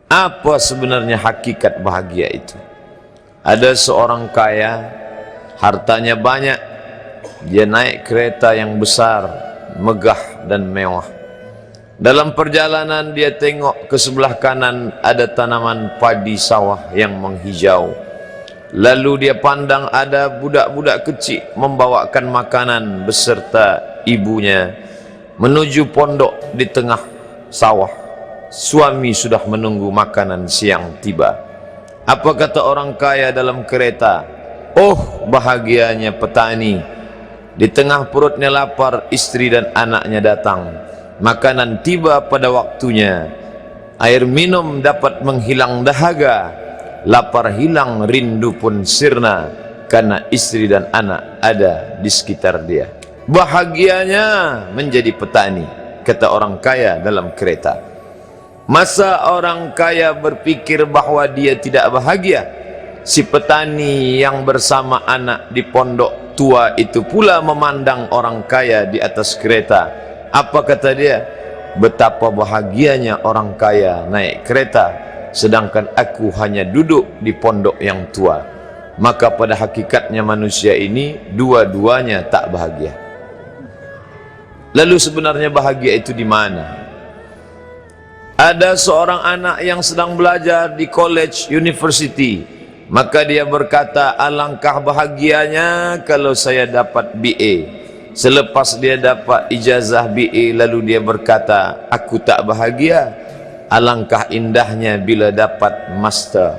Apa sebenarnya hakikat bahagia itu? Ada seorang kaya, hartanya banyak, dia naik kereta yang besar, megah dan mewah. Dalam perjalanan dia tengok ke sebelah kanan ada tanaman padi sawah yang menghijau. Lalu dia pandang ada budak-budak kecil membawakan makanan beserta ibunya menuju pondok di tengah sawah. Suami sudah menunggu makanan siang tiba. Apa kata orang kaya dalam kereta? Oh, bahagianya petani. Di tengah perutnya lapar, istri dan anaknya datang. Makanan tiba pada waktunya. Air minum dapat menghilang dahaga. Lapar hilang, rindu pun sirna, karena istri dan anak ada di sekitar dia. Bahagianya menjadi petani, kata orang kaya dalam kereta. Masa orang kaya berpikir bahwa dia tidak bahagia? Si petani yang bersama anak di pondok tua itu pula memandang orang kaya di atas kereta. Apa kata dia? Betapa bahagianya orang kaya naik kereta, sedangkan aku hanya duduk di pondok yang tua. Maka pada hakikatnya manusia ini dua-duanya tak bahagia. Lalu sebenarnya bahagia itu di mana? Ada seorang anak yang sedang belajar di college, university. Maka dia berkata, alangkah bahagianya kalau saya dapat BA. Selepas dia dapat ijazah BA, lalu dia berkata, aku tak bahagia. Alangkah indahnya bila dapat master.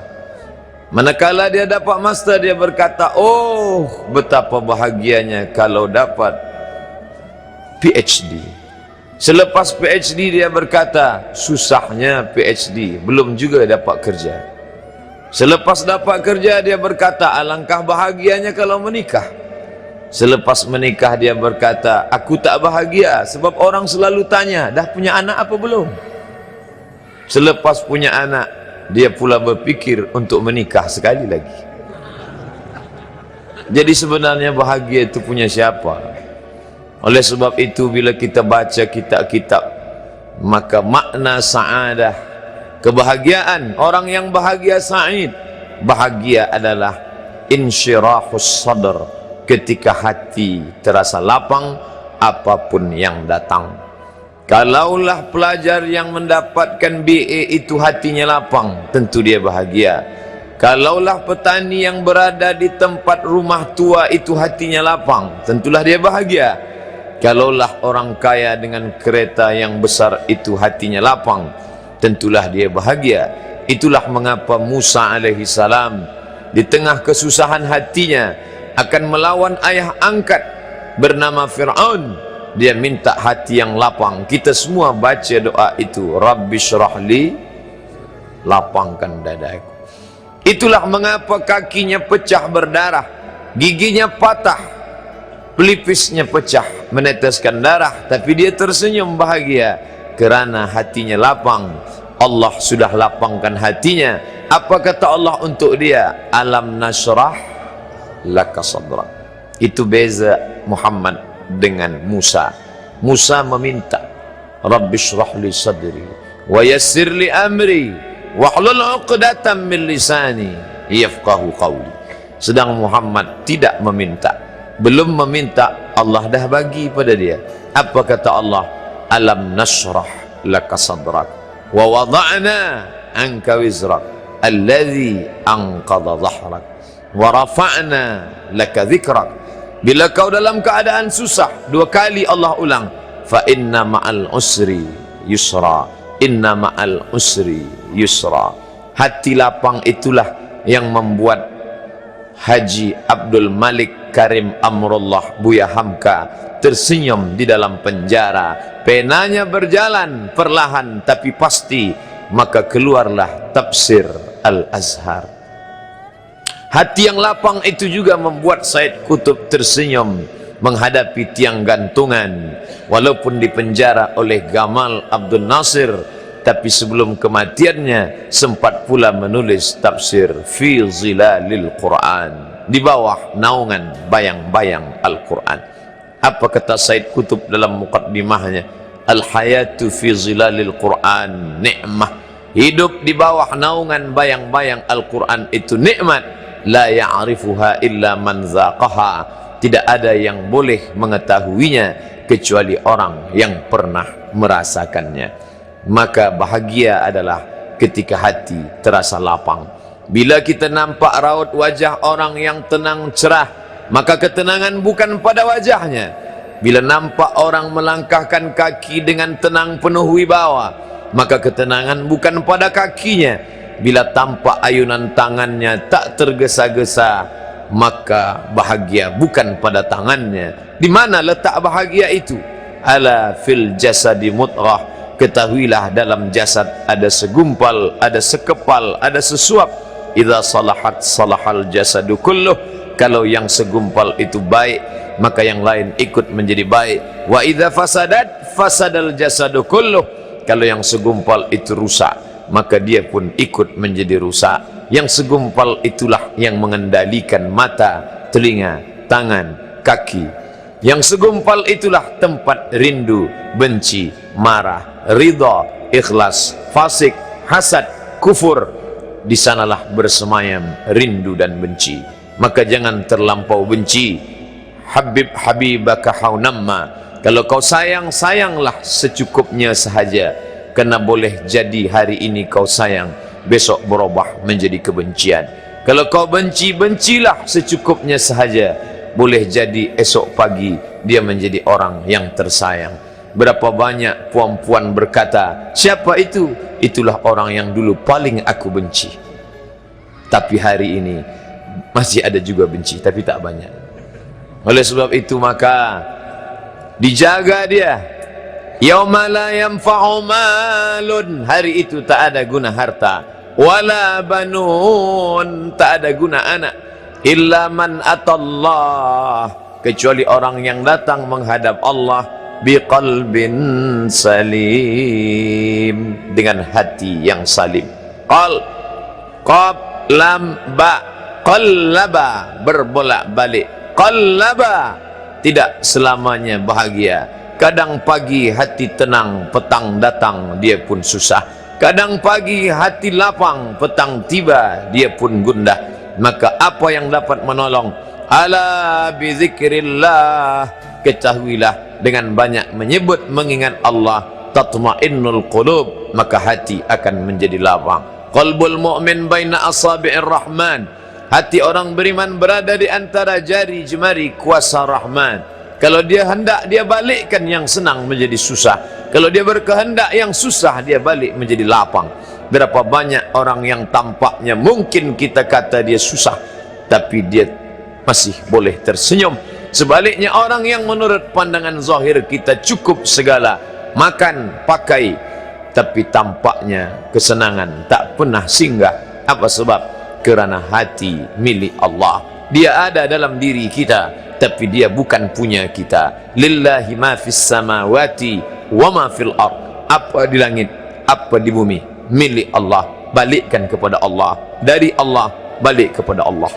Manakala dia dapat master, dia berkata, oh, betapa bahagianya kalau dapat PhD. Selepas PhD dia berkata, susahnya PhD, belum juga dapat kerja. Selepas dapat kerja dia berkata, alangkah bahagianya kalau menikah. Selepas menikah dia berkata, aku tak bahagia sebab orang selalu tanya, dah punya anak apa belum? Selepas punya anak, dia pula berpikir untuk menikah sekali lagi. Jadi sebenarnya bahagia itu punya siapa? Oleh sebab itu bila kita baca kitab-kitab, maka makna sa'adah, kebahagiaan, orang yang bahagia sa'id, bahagia adalah insyirahus sadr, ketika hati terasa lapang apapun yang datang. Kalaulah pelajar yang mendapatkan BA itu hatinya lapang, tentu dia bahagia. Kalaulah petani yang berada di tempat rumah tua itu hatinya lapang, tentulah dia bahagia. Kalaulah orang kaya dengan kereta yang besar itu hatinya lapang, tentulah dia bahagia. Itulah mengapa Musa alaihi salam di tengah kesusahan hatinya akan melawan ayah angkat bernama Fir'aun. Dia minta hati yang lapang. Kita semua baca doa itu, Rabbi syrahli, lapangkan dadaku. Itulah mengapa kakinya pecah berdarah, giginya patah, pelipisnya pecah, meneteskan darah, tapi dia tersenyum bahagia kerana hatinya lapang. Allah sudah lapangkan hatinya. Apa kata Allah untuk dia? Alam nasrah laka sadrak. Itu beza Muhammad dengan Musa. Musa meminta, Rabbi shrah li sadri wa yassir li amri wahlul 'uqdatam min lisani yafqahu qawli. Sedang Muhammad tidak meminta. Belum meminta, Allah dah bagi pada dia. Apa kata Allah? Alam nashrah laka sadrak wa wada'na anka wizrak alladhi anqadha dhahrak wa rafa'na laka dhikrak. Bila kau dalam keadaan susah, dua kali Allah ulang, fa inna ma'al usri yusra, inna ma'al usri yusra. Hati lapang itulah yang membuat Haji Abdul Malik Karim Amrullah Buya Hamka tersenyum di dalam penjara. Penanya berjalan perlahan tapi pasti, maka keluarlah tafsir Al-Azhar. Hati yang lapang itu juga membuat Said Qutb tersenyum menghadapi tiang gantungan, walaupun dipenjara oleh Gamal Abdul Nasir, tapi sebelum kematiannya sempat pula menulis tafsir fi zilalil Quran, di bawah naungan bayang-bayang Al-Quran. Apa kata Said Qutb dalam muqaddimahnya? Al-hayatu fi zilalil Quran ni'mah hidup di bawah naungan bayang-bayang Al-Quran itu nikmat. La ya'rifuha illa man zaqaha, tidak ada yang boleh mengetahuinya kecuali orang yang pernah merasakannya. Maka bahagia adalah ketika hati terasa lapang. Bila kita nampak raut wajah orang yang tenang cerah, maka ketenangan bukan pada wajahnya. Bila nampak orang melangkahkan kaki dengan tenang penuh wibawa, maka ketenangan bukan pada kakinya. Bila tampak ayunan tangannya tak tergesa-gesa, maka bahagia bukan pada tangannya. Di mana letak bahagia itu? Ala fil jasadi mudghah, ketahuilah dalam jasad ada segumpal, ada sekepal, ada sesuap. Idza salahat salahal jasadu kulluh, kalau yang segumpal itu baik, maka yang lain ikut menjadi baik. Wa idza fasadat fasadal jasadu kulluh, kalau yang segumpal itu rusak, maka dia pun ikut menjadi rusak. Yang segumpal itulah yang mengendalikan mata, telinga, tangan, kaki. Yang segumpal itulah tempat rindu, benci, marah, ridha, ikhlas, fasik, hasad, kufur. Di sanalah bersemayam rindu dan benci. Maka jangan terlampau benci. Habib habibaka haunamma, kalau kau sayang, sayanglah secukupnya sahaja. Karena boleh jadi hari ini kau sayang, besok berubah menjadi kebencian. Kalau kau benci, bencilah secukupnya sahaja. Boleh jadi esok pagi dia menjadi orang yang tersayang. Berapa banyak puan-puan berkata, siapa itu? Itulah orang yang dulu paling aku benci. Tapi hari ini masih ada juga benci, tapi tak banyak. Oleh sebab itu maka dijaga dia. Yauma la yanfa'u malun, hari itu tak ada guna harta, wala banun, tak ada guna anak, illa man atallah, kecuali orang yang datang menghadap Allah biqalbin salim, dengan hati yang salim. Qab lam ba, qallaba, berbolak-balik. Qallaba, tidak selamanya bahagia. Kadang pagi hati tenang, petang datang dia pun susah. Kadang pagi hati lapang, petang tiba dia pun gundah. Maka apa yang dapat menolong? Ala bizikrillah, ketahuilah dengan banyak menyebut mengingat Allah, tatma'innul qulub, maka hati akan menjadi lapang. Qalbul mu'min baina asabi'ir rahman, hati orang beriman berada di antara jari jemari kuasa Rahman. Kalau dia hendak, dia balikkan yang senang menjadi susah. Kalau dia berkehendak yang susah, dia balik menjadi lapang. Berapa banyak orang yang tampaknya mungkin kita kata dia susah, tapi dia masih boleh tersenyum. Sebaliknya orang yang menurut pandangan zahir kita cukup segala, makan, pakai, tapi tampaknya kesenangan tak pernah singgah. Apa sebab? Kerana hati milik Allah. Dia ada dalam diri kita, tapi dia bukan punya kita. Lillahi ma fis samawati wa ma fil ard, apa di langit, apa di bumi, milik Allah. Balikkan kepada Allah, dari Allah balik kepada Allah.